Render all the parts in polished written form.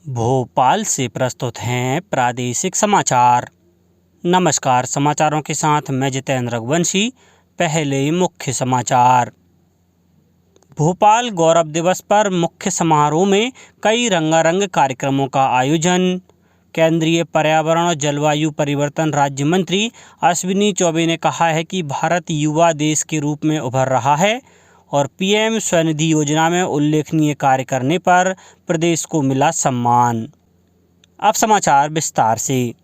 भोपाल से प्रस्तुत हैं प्रादेशिक समाचार। नमस्कार, समाचारों के साथ मैं जितेंद्र रघुवंशी। पहले मुख्य समाचार। भोपाल गौरव दिवस पर मुख्य समारोह में कई रंगारंग कार्यक्रमों का आयोजन। केंद्रीय पर्यावरण और जलवायु परिवर्तन राज्य मंत्री अश्विनी चौबे ने कहा है कि भारत युवा देश के रूप में उभर रहा है और पीएम स्वनिधि योजना में उल्लेखनीय कार्य करने पर प्रदेश को मिला सम्मान। अब समाचार विस्तार से।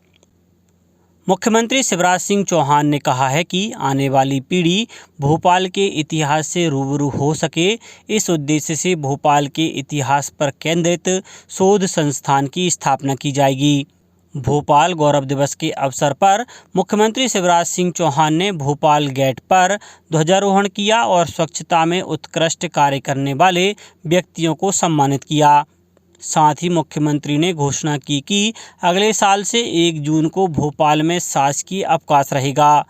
मुख्यमंत्री शिवराज सिंह चौहान ने कहा है कि आने वाली पीढ़ी भोपाल के इतिहास से रूबरू हो सके, इस उद्देश्य से भोपाल के इतिहास पर केंद्रित शोध संस्थान की स्थापना की जाएगी। भोपाल गौरव दिवस के अवसर पर मुख्यमंत्री शिवराज सिंह चौहान ने भोपाल गेट पर ध्वजारोहण किया और स्वच्छता में उत्कृष्ट कार्य करने वाले व्यक्तियों को सम्मानित किया। साथ ही मुख्यमंत्री ने घोषणा की कि अगले साल से 1 जून को भोपाल में शासकीय अवकाश रहेगा।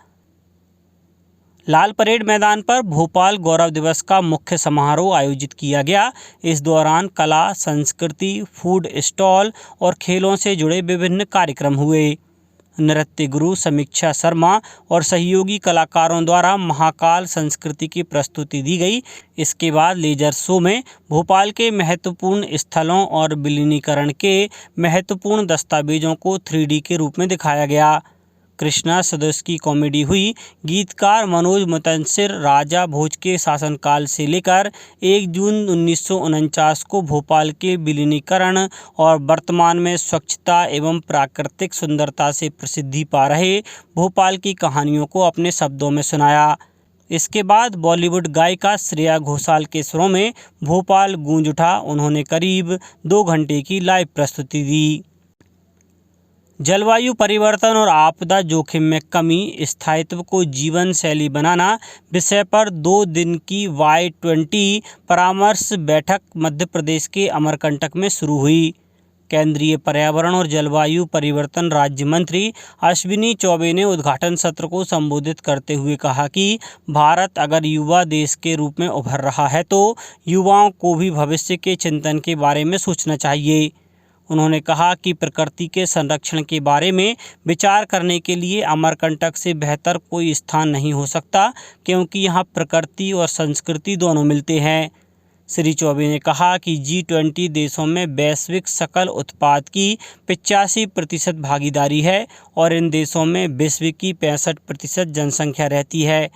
लाल परेड मैदान पर भोपाल गौरव दिवस का मुख्य समारोह आयोजित किया गया। इस दौरान कला, संस्कृति, फूड स्टॉल और खेलों से जुड़े विभिन्न कार्यक्रम हुए। नृत्य गुरु समीक्षा शर्मा और सहयोगी कलाकारों द्वारा महाकाल संस्कृति की प्रस्तुति दी गई। इसके बाद लेजर शो में भोपाल के महत्वपूर्ण स्थलों और विलीनीकरण के महत्वपूर्ण दस्तावेजों को 3D के रूप में दिखाया गया। कृष्णा सदस्य की कॉमेडी हुई। गीतकार मनोज मुतंसिर राजा भोज के शासनकाल से लेकर 1 जून 1949 को भोपाल के विलीनीकरण और वर्तमान में स्वच्छता एवं प्राकृतिक सुंदरता से प्रसिद्धि पा रहे भोपाल की कहानियों को अपने शब्दों में सुनाया। इसके बाद बॉलीवुड गायिका श्रेया घोषाल के सुरों में भोपाल गूंज उठा। उन्होंने करीब 2 घंटे की लाइव प्रस्तुति दी। जलवायु परिवर्तन और आपदा जोखिम में कमी, स्थायित्व को जीवन शैली बनाना विषय पर 2 दिन की Y20 परामर्श बैठक मध्य प्रदेश के अमरकंटक में शुरू हुई। केंद्रीय पर्यावरण और जलवायु परिवर्तन राज्य मंत्री अश्विनी चौबे ने उद्घाटन सत्र को संबोधित करते हुए कहा कि भारत अगर युवा देश के रूप में उभर रहा है तो युवाओं को भी भविष्य के चिंतन के बारे में सोचना चाहिए। उन्होंने कहा कि प्रकृति के संरक्षण के बारे में विचार करने के लिए अमरकंटक से बेहतर कोई स्थान नहीं हो सकता, क्योंकि यहाँ प्रकृति और संस्कृति दोनों मिलते हैं। श्री चौबे ने कहा कि G20 देशों में वैश्विक सकल उत्पाद की 85% भागीदारी है और इन देशों में विश्व की 65% जनसंख्या रहती है।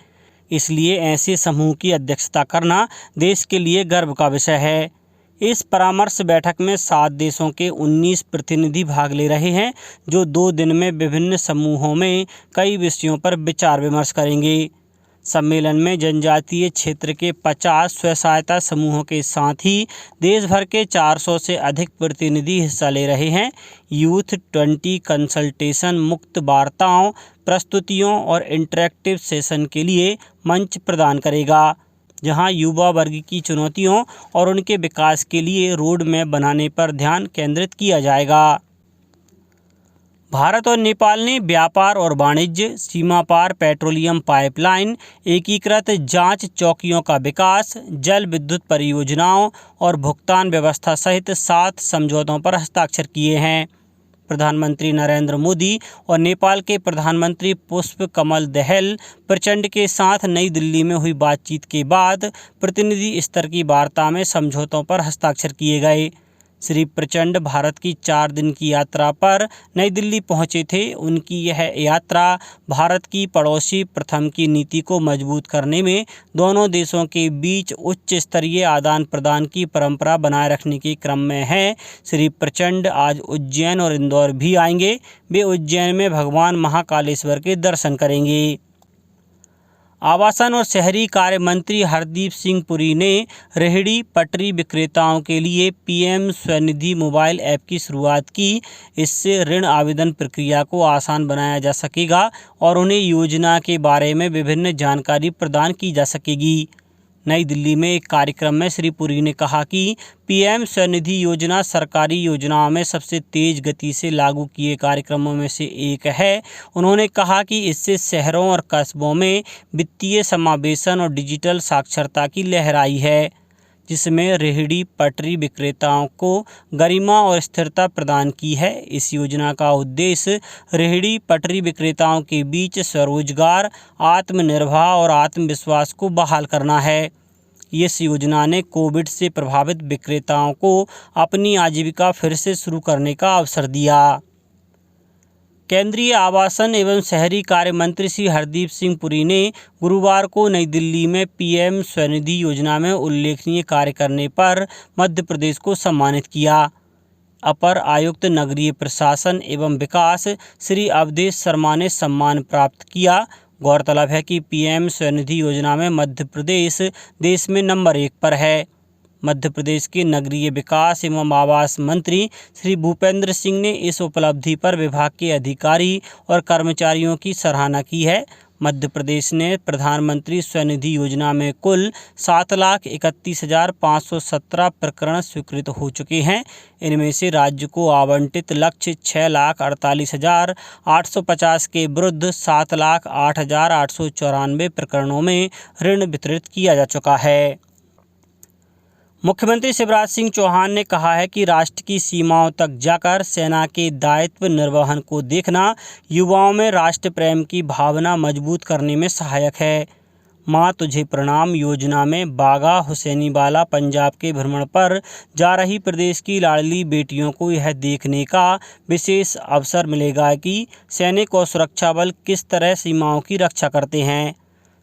इसलिए ऐसे समूह की अध्यक्षता करना देश के लिए गर्व का विषय है। इस परामर्श बैठक में 7 देशों के 19 प्रतिनिधि भाग ले रहे हैं, जो 2 दिन में विभिन्न समूहों में कई विषयों पर विचार विमर्श करेंगे। सम्मेलन में जनजातीय क्षेत्र के 50 स्वयं सहायता समूहों के साथ ही देश भर के 400 से अधिक प्रतिनिधि हिस्सा ले रहे हैं। यूथ 20 कंसल्टेशन मुक्त वार्ताओं, प्रस्तुतियों और इंटरैक्टिव सेशन के लिए मंच प्रदान करेगा, जहां युवा वर्ग की चुनौतियों और उनके विकास के लिए रोड मैप बनाने पर ध्यान केंद्रित किया जाएगा। भारत और नेपाल ने व्यापार और वाणिज्य, सीमा पार पेट्रोलियम पाइपलाइन, एकीकृत जांच चौकियों का विकास, जल विद्युत परियोजनाओं और भुगतान व्यवस्था सहित 7 समझौतों पर हस्ताक्षर किए हैं। प्रधानमंत्री नरेंद्र मोदी और नेपाल के प्रधानमंत्री पुष्प कमल दहल प्रचंड के साथ नई दिल्ली में हुई बातचीत के बाद प्रतिनिधि स्तर की वार्ता में समझौतों पर हस्ताक्षर किए गए। श्री प्रचंड भारत की 4 दिन की यात्रा पर नई दिल्ली पहुंचे थे। उनकी यह यात्रा भारत की पड़ोसी प्रथम की नीति को मजबूत करने में दोनों देशों के बीच उच्च स्तरीय आदान प्रदान की परंपरा बनाए रखने के क्रम में है। श्री प्रचंड आज उज्जैन और इंदौर भी आएंगे। वे उज्जैन में भगवान महाकालेश्वर के दर्शन करेंगे। आवासन और शहरी कार्य मंत्री हरदीप सिंह पुरी ने रेहड़ी पटरी विक्रेताओं के लिए पीएम स्वनिधि मोबाइल ऐप की शुरुआत की। इससे ऋण आवेदन प्रक्रिया को आसान बनाया जा सकेगा और उन्हें योजना के बारे में विभिन्न जानकारी प्रदान की जा सकेगी। नई दिल्ली में एक कार्यक्रम में श्री पुरी ने कहा कि पीएम स्वनिधि योजना सरकारी योजनाओं में सबसे तेज गति से लागू किए कार्यक्रमों में से एक है। उन्होंने कहा कि इससे शहरों और कस्बों में वित्तीय समावेशन और डिजिटल साक्षरता की लहर आई है। जिसमें रेहड़ी पटरी विक्रेताओं को गरिमा और स्थिरता प्रदान की है। इस योजना का उद्देश्य रेहड़ी पटरी विक्रेताओं के बीच स्वरोजगार, आत्मनिर्भर और आत्मविश्वास को बहाल करना है। इस योजना ने कोविड से प्रभावित विक्रेताओं को अपनी आजीविका फिर से शुरू करने का अवसर दिया। केंद्रीय आवासन एवं शहरी कार्य मंत्री श्री हरदीप सिंह पुरी ने गुरुवार को नई दिल्ली में पीएम स्वनिधि योजना में उल्लेखनीय कार्य करने पर मध्य प्रदेश को सम्मानित किया। अपर आयुक्त नगरीय प्रशासन एवं विकास श्री अवधेश शर्मा ने सम्मान प्राप्त किया। गौरतलब है कि पीएम स्वनिधि योजना में मध्य प्रदेश देश में नंबर 1 पर है। मध्य प्रदेश के नगरीय विकास एवं आवास मंत्री श्री भूपेंद्र सिंह ने इस उपलब्धि पर विभाग के अधिकारी और कर्मचारियों की सराहना की है। मध्य प्रदेश ने प्रधानमंत्री स्वनिधि योजना में कुल 7,31,517 प्रकरण स्वीकृत हो चुके हैं। इनमें से राज्य को आवंटित लक्ष्य 6,48,850 के विरुद्ध 7,08,894 प्रकरणों में ऋण वितरित किया जा चुका है। मुख्यमंत्री शिवराज सिंह चौहान ने कहा है कि राष्ट्र की सीमाओं तक जाकर सेना के दायित्व निर्वहन को देखना युवाओं में राष्ट्र प्रेम की भावना मजबूत करने में सहायक है। माँ तुझे प्रणाम योजना में बाघा हुसैनीवाला पंजाब के भ्रमण पर जा रही प्रदेश की लाडली बेटियों को यह देखने का विशेष अवसर मिलेगा कि सैनिक और सुरक्षा बल किस तरह सीमाओं की रक्षा करते हैं।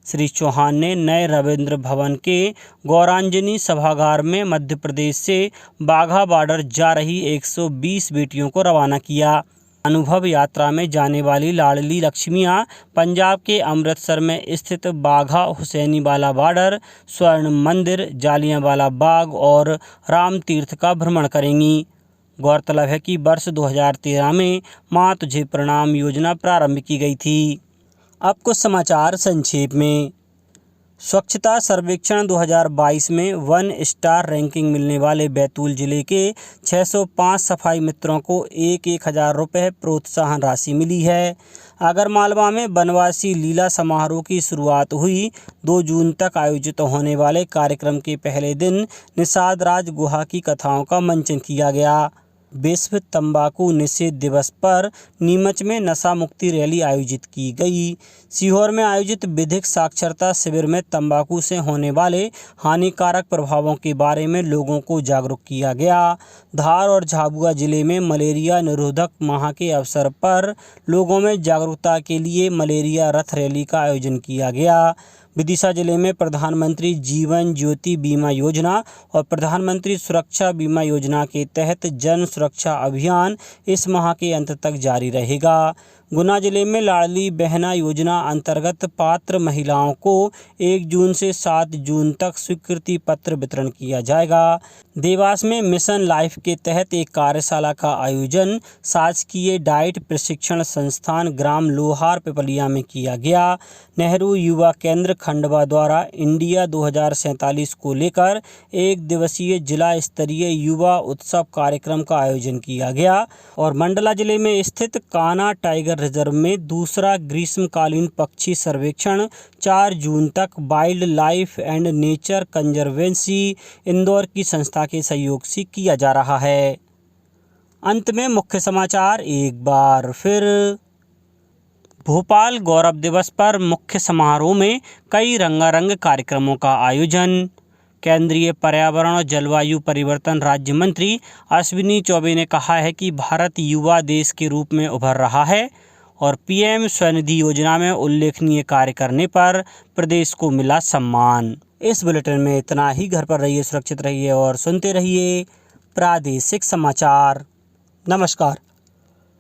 श्री चौहान ने नए रविंद्र भवन के गौरांजनी सभागार में मध्य प्रदेश से बाघा बॉर्डर जा रही 120 बेटियों को रवाना किया। अनुभव यात्रा में जाने वाली लाडली लक्ष्मियां पंजाब के अमृतसर में स्थित बाघा हुसैनीवाला बॉर्डर, स्वर्ण मंदिर, जालियांवाला बाग और राम तीर्थ का भ्रमण करेंगी। गौरतलब है कि वर्ष 2013 में माँ तुझे प्रणाम योजना प्रारंभ की गई थी। अब कुछ समाचार संक्षेप में। स्वच्छता सर्वेक्षण 2022 में 1 स्टार रैंकिंग मिलने वाले बैतूल जिले के 605 सफाई मित्रों को 1,000 रुपये प्रोत्साहन राशि मिली है। आगरमालवा में वनवासी लीला समारोह की शुरुआत हुई। 2 जून तक आयोजित होने वाले कार्यक्रम के पहले दिन निषाद राज गुहा की कथाओं का मंचन किया गया। विश्व तंबाकू निषेध दिवस पर नीमच में नशा मुक्ति रैली आयोजित की गई। सीहोर में आयोजित विधिक साक्षरता शिविर में तंबाकू से होने वाले हानिकारक प्रभावों के बारे में लोगों को जागरूक किया गया। धार और झाबुआ जिले में मलेरिया निरोधक माह के अवसर पर लोगों में जागरूकता के लिए मलेरिया रथ रैली का आयोजन किया गया। विदिशा जिले में प्रधानमंत्री जीवन ज्योति बीमा योजना और प्रधानमंत्री सुरक्षा बीमा योजना के तहत जन सुरक्षा अभियान इस माह के अंत तक जारी रहेगा। गुना जिले में लाडली बहना योजना अंतर्गत पात्र महिलाओं को 1 जून से 7 जून तक स्वीकृति पत्र वितरण किया जाएगा। देवास में मिशन लाइफ के तहत एक कार्यशाला का आयोजन शासकीय डाइट प्रशिक्षण संस्थान ग्राम लोहार पिपलिया में किया गया। नेहरू युवा केंद्र खंडवा द्वारा इंडिया 2047 को लेकर 1 दिवसीय जिला स्तरीय युवा उत्सव कार्यक्रम का आयोजन किया गया। और मंडला जिले में स्थित कान्हा टाइगर रिजर्व में दूसरा ग्रीष्मकालीन पक्षी सर्वेक्षण 4 जून तक wild life and nature conservancy Indore की संस्था के सहयोग से किया जा रहा है। अंत में मुख्य समाचार एक बार फिर। भोपाल गौरव दिवस पर मुख्य समारोह में कई रंगारंग कार्यक्रमों का आयोजन। केंद्रीय पर्यावरण और जलवायु परिवर्तन राज्य मंत्री अश्विनी चौबे ने कहा है कि भारत युवा देश के रूप में उभर रहा है और पीएम स्वनिधि योजना में उल्लेखनीय कार्य करने पर प्रदेश को मिला सम्मान। इस बुलेटिन में इतना ही। घर पर रहिए, सुरक्षित रहिए और सुनते रहिए प्रादेशिक समाचार। नमस्कार।